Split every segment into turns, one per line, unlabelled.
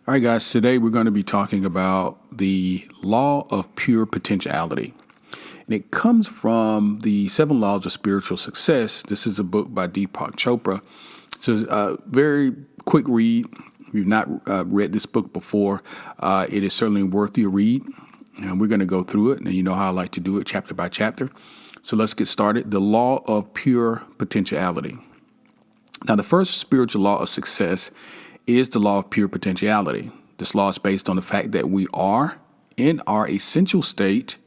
All right, guys, today we're going to be talking about the Law of Pure Potentiality. And it comes from the Seven Laws of Spiritual Success. This is a book by Deepak Chopra. So a very quick read. If you've not read this book before, it is certainly worth your read. And we're going to go through it. And you know how I like to do it, chapter by chapter. So let's get started. The Law of Pure Potentiality. Now, the first spiritual law of success is the law of pure potentiality. This law is based on the fact that we are, in our essential state,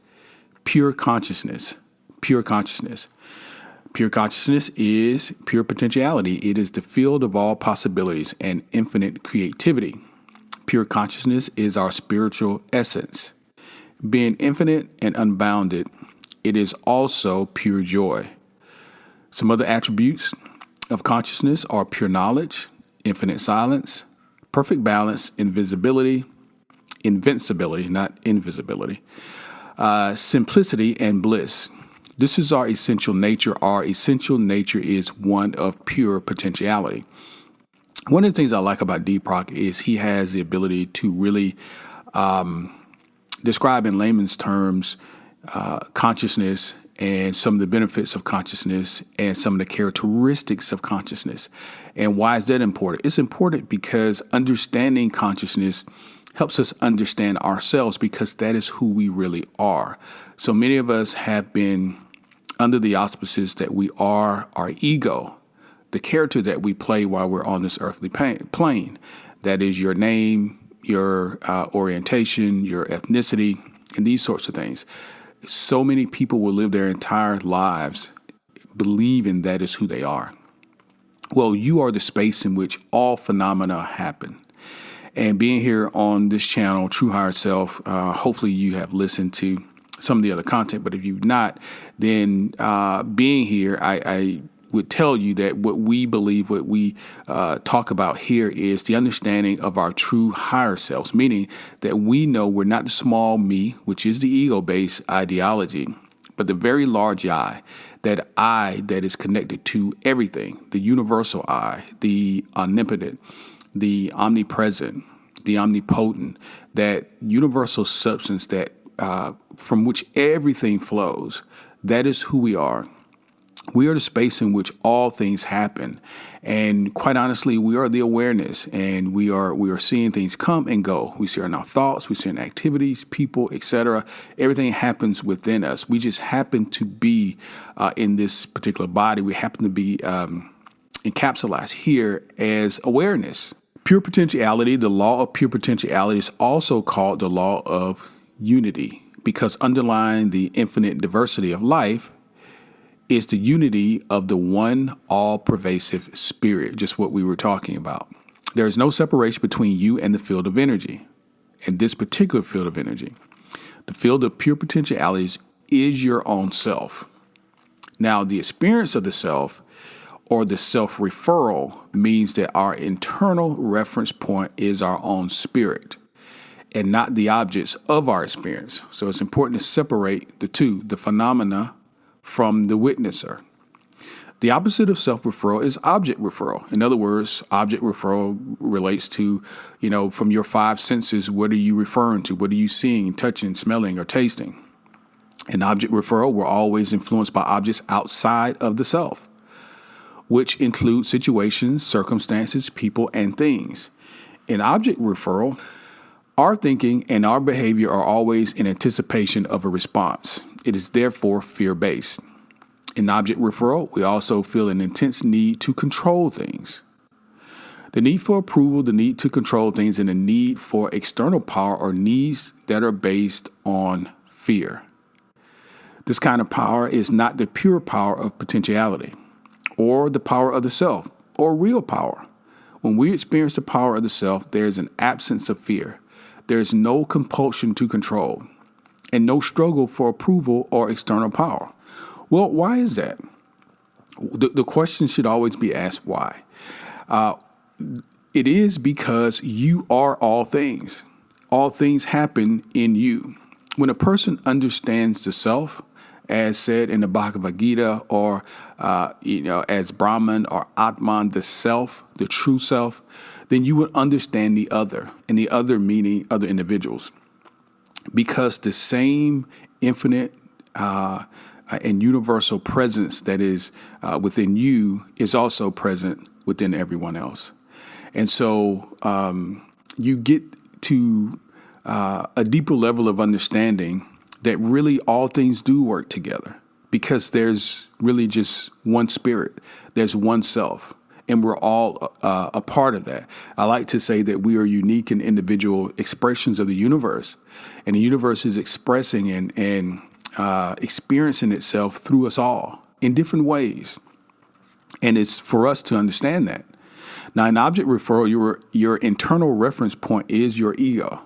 pure consciousness. Pure consciousness. Pure consciousness is pure potentiality. It is the field of all possibilities and infinite creativity. Pure consciousness is our spiritual essence. Being infinite and unbounded, it is also pure joy. Some other attributes of consciousness are pure knowledge, infinite silence, perfect balance, invincibility, not invisibility, simplicity, and bliss. This is our essential nature. Our essential nature is one of pure potentiality. One of the things I like about Deepak is he has the ability to really describe in layman's terms consciousness and some of the benefits of consciousness and some of the characteristics of consciousness. And why is that important? It's important because understanding consciousness helps us understand ourselves, because that is who we really are. So many of us have been under the auspices that we are our ego, the character that we play while we're on this earthly plane. That is your name, your orientation, your ethnicity, and these sorts of things. So many people will live their entire lives believing that is who they are. Well, you are the space in which all phenomena happen. And being here on this channel, True Higher Self, hopefully you have listened to some of the other content. But if you've not, then being here, I would tell you that what we believe, what we talk about here is the understanding of our true higher selves, meaning that we know we're not the small me, which is the ego-based ideology, but the very large I that is connected to everything, the universal I, the omnipotent, the omnipresent, the omnipotent, that universal substance that from which everything flows. That is who we are. We are the space in which all things happen. And quite honestly, we are the awareness, and we are seeing things come and go. We see it in our thoughts, we see it in activities, people, etc. Everything happens within us. We just happen to be in this particular body. We happen to be encapsulated here as awareness. Pure potentiality, the law of pure potentiality, is also called the law of unity, because underlying the infinite diversity of life is the unity of the one all-pervasive spirit, just what we were talking about. There is no separation between you and the field of energy. In this particular field of energy, the field of pure potentialities is your own self. Now, the experience of the self, or the self-referral, means that our internal reference point is our own spirit and not the objects of our experience. So it's important to separate the two, the phenomena from the witnesser. The opposite of self-referral is object referral. In other words, object referral relates to, from your five senses, what are you referring to? What are you seeing, touching, smelling, or tasting? In object referral, we're always influenced by objects outside of the self, which include situations, circumstances, people, and things. In object referral, our thinking and our behavior are always in anticipation of a response. It is therefore fear-based. In object referral, we also feel an intense need to control things. The need for approval, the need to control things, and the need for external power are needs that are based on fear. This kind of power is not the pure power of potentiality, or the power of the self, or real power. When we experience the power of the self, there is an absence of fear. There is no compulsion to control, and no struggle for approval or external power. Well, why is that? The question should always be asked why. It is because you are all things. All things happen in you. When a person understands the self, as said in the Bhagavad Gita, or as Brahman or Atman, the self, the true self, then you would understand the other, and the other meaning other individuals. Because the same infinite and universal presence that is within you is also present within everyone else. And so you get to a deeper level of understanding that really all things do work together, because there's really just one spirit, there's one self, and we're all a part of that. I like to say that we are unique and individual expressions of the universe, and the universe is expressing and experiencing itself through us all in different ways. And it's for us to understand that. Now, in object referral, your internal reference point is your ego.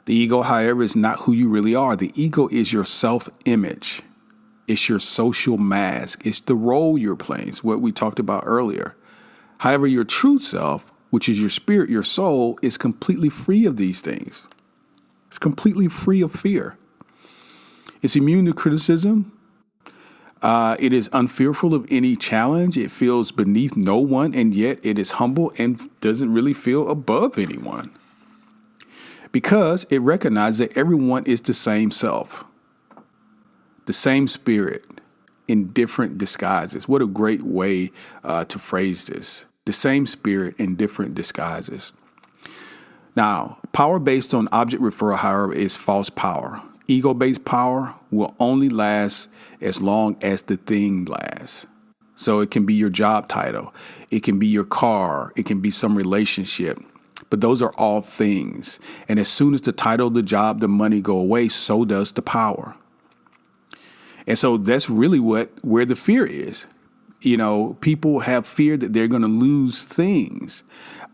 The ego, however, is not who you really are. The ego is your self-image. It's your social mask. It's the role you're playing. It's what we talked about earlier. However, your true self, which is your spirit, your soul, is completely free of these things. It's completely free of fear. It's immune to criticism. It is unfearful of any challenge. It feels beneath no one, and yet it is humble and doesn't really feel above anyone. Because it recognizes that everyone is the same self, the same spirit in different disguises. What a great way to phrase this. The same spirit in different disguises. Now, power based on object referral, however, is false power. Ego-based power will only last as long as the thing lasts. So it can be your job title. It can be your car. It can be some relationship. But those are all things. And as soon as the title, the job, the money go away, so does the power. And so that's really where the fear is. You know, people have fear that they're going to lose things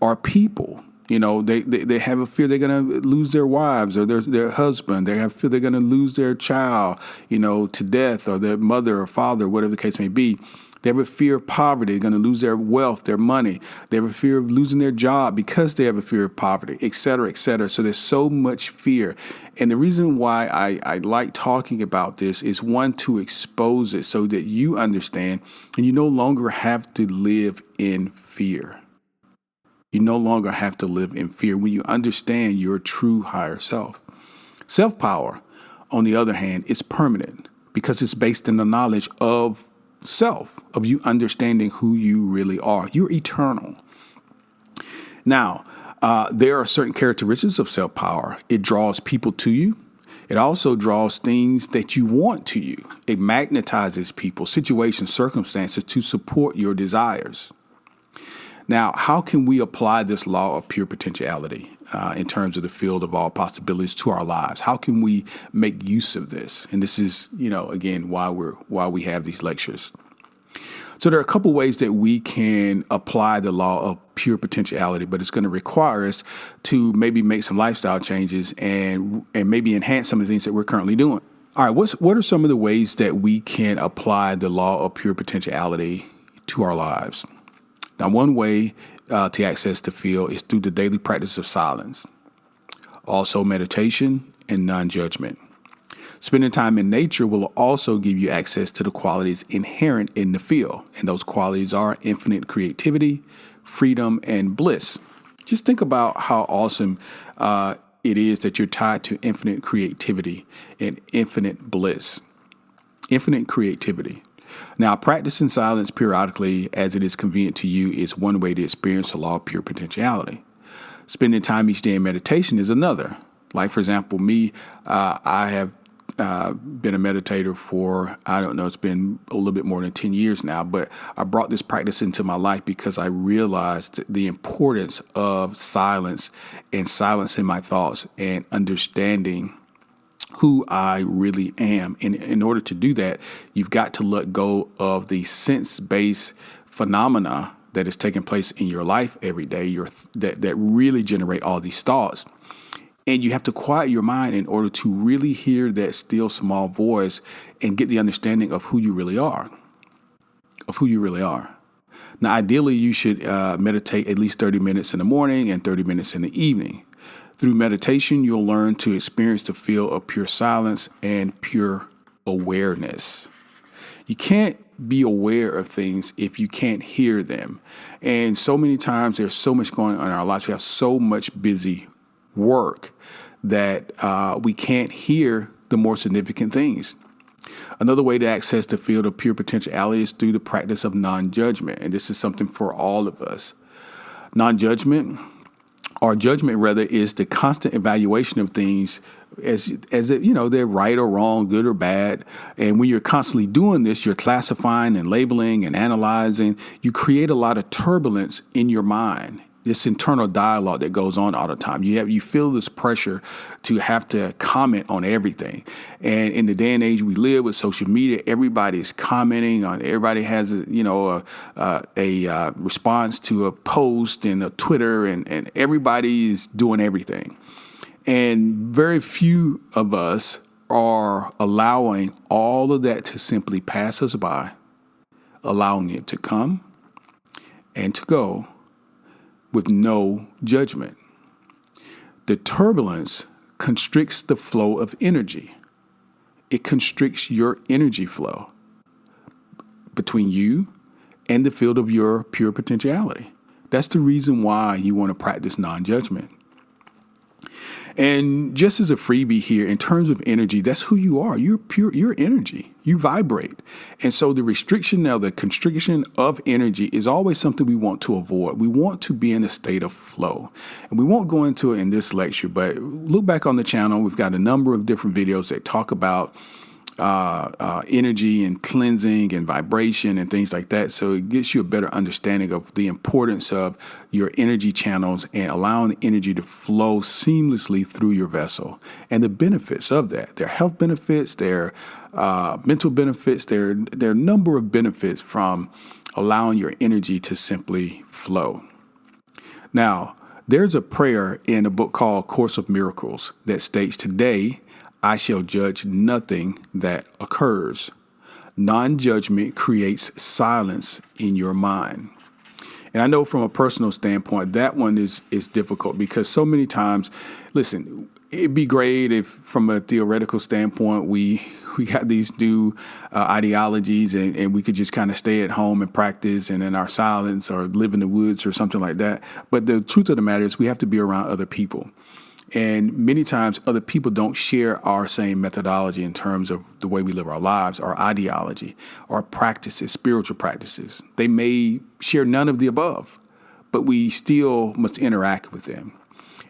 or people. You know, they have a fear they're going to lose their wives or their husband. They have fear they're going to lose their child, you know, to death, or their mother or father, whatever the case may be. They have a fear of poverty. They're going to lose their wealth, their money. They have a fear of losing their job because they have a fear of poverty, et cetera, et cetera. So there's so much fear. And the reason why I like talking about this is, one, to expose it so that you understand and you no longer have to live in fear. You no longer have to live in fear when you understand your true higher self. Self-power, on the other hand, is permanent because it's based in the knowledge of self, of you understanding who you really are. You're eternal. Now, there are certain characteristics of self-power. It draws people to you. It also draws things that you want to you. It magnetizes people, situations, circumstances to support your desires. Now, how can we apply this law of pure potentiality in terms of the field of all possibilities to our lives? How can we make use of this? And this is, again, why we have these lectures. So there are a couple ways that we can apply the law of pure potentiality, but it's going to require us to maybe make some lifestyle changes and maybe enhance some of the things that we're currently doing. All right, what are some of the ways that we can apply the law of pure potentiality to our lives? Now, one way to access the field is through the daily practice of silence, also meditation and non-judgment. Spending time in nature will also give you access to the qualities inherent in the field, and those qualities are infinite creativity, freedom, and bliss. Just think about how awesome it is that you're tied to infinite creativity and infinite bliss. Infinite creativity. Now, practicing silence periodically as it is convenient to you is one way to experience the law of pure potentiality. Spending time each day in meditation is another. Like, for example, me, I have been a meditator for, it's been a little bit more than 10 years now, but I brought this practice into my life because I realized the importance of silence and silencing my thoughts and understanding who I really am. And in order to do that, you've got to let go of the sense-based phenomena that is taking place in your life every day, that really generate all these thoughts. And you have to quiet your mind in order to really hear that still small voice and get the understanding of who you really are. Now, ideally, you should meditate at least 30 minutes in the morning and 30 minutes in the evening. Through meditation, you'll learn to experience the feel of pure silence and pure awareness. You can't be aware of things if you can't hear them. And so many times there's so much going on in our lives. We have so much busy work that we can't hear the more significant things. Another way to access the field of pure potentiality is through the practice of non-judgment. And this is something for all of us. Non-judgment, or judgment rather, is the constant evaluation of things as if, they're right or wrong, good or bad. And when you're constantly doing this, you're classifying and labeling and analyzing. You create a lot of turbulence in your mind. This internal dialogue that goes on all the time. You feel this pressure to have to comment on everything. And in the day and age we live with social media, everybody's commenting on. Everybody has a response to a post and a Twitter, and everybody is doing everything. And very few of us are allowing all of that to simply pass us by, allowing it to come and to go with no judgment. The turbulence constricts the flow of energy. It constricts your energy flow between you and the field of your pure potentiality. That's the reason why you want to practice non-judgment. And just as a freebie here, in terms of energy, that's who you are. You're pure, you're energy. You vibrate. And so the constriction of energy is always something we want to avoid. We want to be in a state of flow. And we won't go into it in this lecture, but look back on the channel. We've got a number of different videos that talk about energy and cleansing and vibration and things like that. So it gives you a better understanding of the importance of your energy channels and allowing the energy to flow seamlessly through your vessel and the benefits of that. There are health benefits, there are mental benefits, there are a number of benefits from allowing your energy to simply flow. Now, there's a prayer in a book called Course of Miracles that states, "Today, I shall judge nothing that occurs." Non-judgment creates silence in your mind. And I know from a personal standpoint, that one is difficult because so many times, listen, it'd be great if from a theoretical standpoint, we got these new ideologies and we could just kind of stay at home and practice and in our silence or live in the woods or something like that. But the truth of the matter is we have to be around other people. And many times other people don't share our same methodology in terms of the way we live our lives, our ideology, our practices, spiritual practices. They may share none of the above, but we still must interact with them.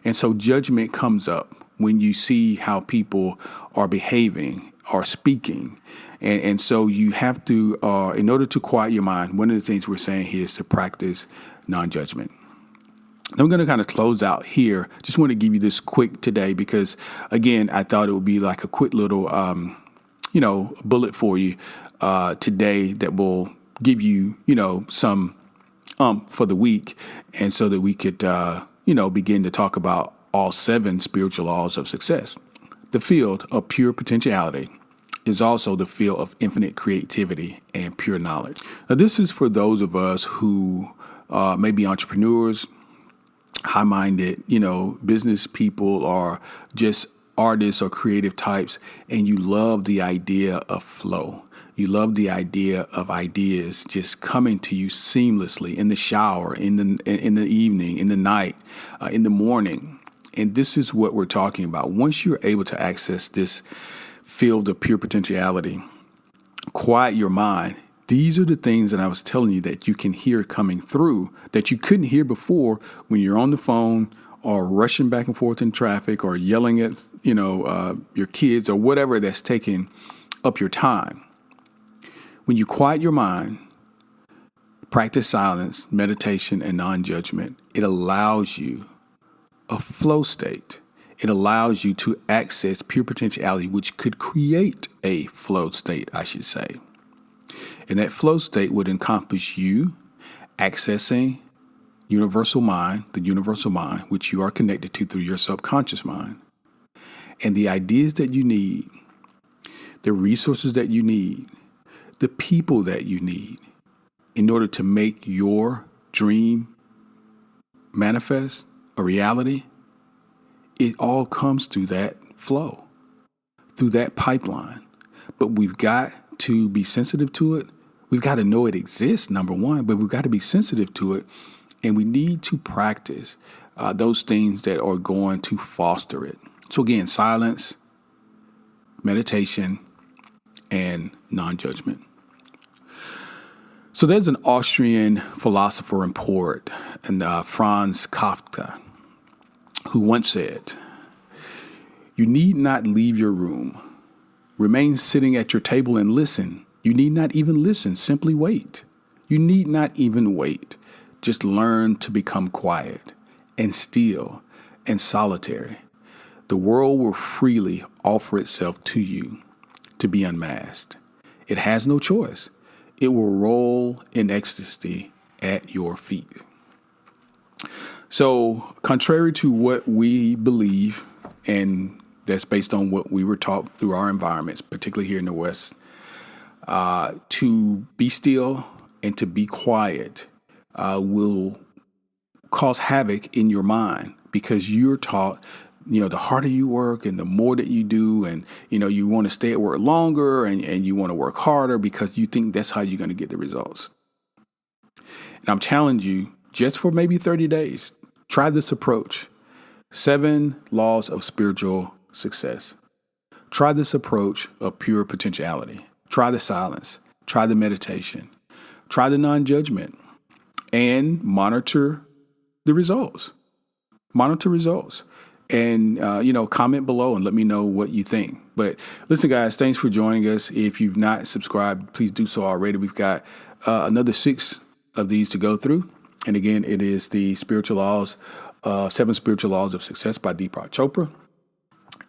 And so judgment comes up when you see how people are behaving or speaking. And so you have to, in order to quiet your mind, one of the things we're saying here is to practice non-judgment. I'm going to kind of close out here. Just want to give you this quick today because, again, I thought it would be like a quick little, bullet for you today that will give you, some for the week. And so that we could, begin to talk about all 7 spiritual laws of success. The field of pure potentiality is also the field of infinite creativity and pure knowledge. Now, this is for those of us who may be entrepreneurs, high-minded, business people, or just artists or creative types, and you love the idea of flow. You love the idea of ideas just coming to you seamlessly in the shower, in the evening, in the night, in the morning. And this is what we're talking about. Once you're able to access this field of pure potentiality, quiet your mind. These are the things that I was telling you that you can hear coming through that you couldn't hear before when you're on the phone or rushing back and forth in traffic or yelling at, your kids or whatever that's taking up your time. When you quiet your mind, practice silence, meditation, and non-judgment, it allows you a flow state. It allows you to access pure potentiality, which could create a flow state, I should say. And that flow state would encompass you accessing universal mind, the universal mind, which you are connected to through your subconscious mind. And the ideas that you need, the resources that you need, the people that you need in order to make your dream manifest a reality, it all comes through that flow, through that pipeline. But we've got to be sensitive to it. We've got to know it exists, number one, but we've got to be sensitive to it. And we need to practice those things that are going to foster it. So again, silence, meditation, and non-judgment. So there's an Austrian philosopher and poet, Franz Kafka, who once said, "You need not leave your room. Remain sitting at your table and listen. You need not even listen. Simply wait. You need not even wait. Just learn to become quiet and still and solitary. The world will freely offer itself to you to be unmasked. It has no choice. It will roll in ecstasy at your feet." So, contrary to what we believe, and that's based on what we were taught through our environments, particularly here in the West, to be still and to be quiet will cause havoc in your mind, because you're taught, the harder you work and the more that you do, and, you want to stay at work longer and you want to work harder because you think that's how you're going to get the results. And I'm challenging you, just for maybe 30 days, try this approach. 7 laws of spiritual success. Try this approach of pure potentiality. Try the silence. Try the meditation. Try the non-judgment. And monitor the results. Monitor results. And, comment below and let me know what you think. But listen, guys, thanks for joining us. If you've not subscribed, please do so already. We've got another 6 of these to go through. And again, it is the 7 Spiritual Laws of Success by Deepak Chopra.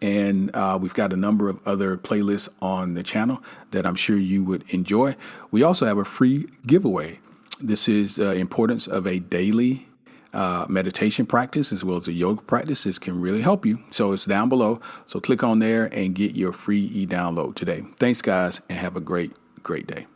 And we've got a number of other playlists on the channel that I'm sure you would enjoy. We also have a free giveaway. This is the importance of a daily meditation practice as well as a yoga practice. This can really help you. So it's down below. So click on there and get your free e-download today. Thanks, guys, and have a great, great day.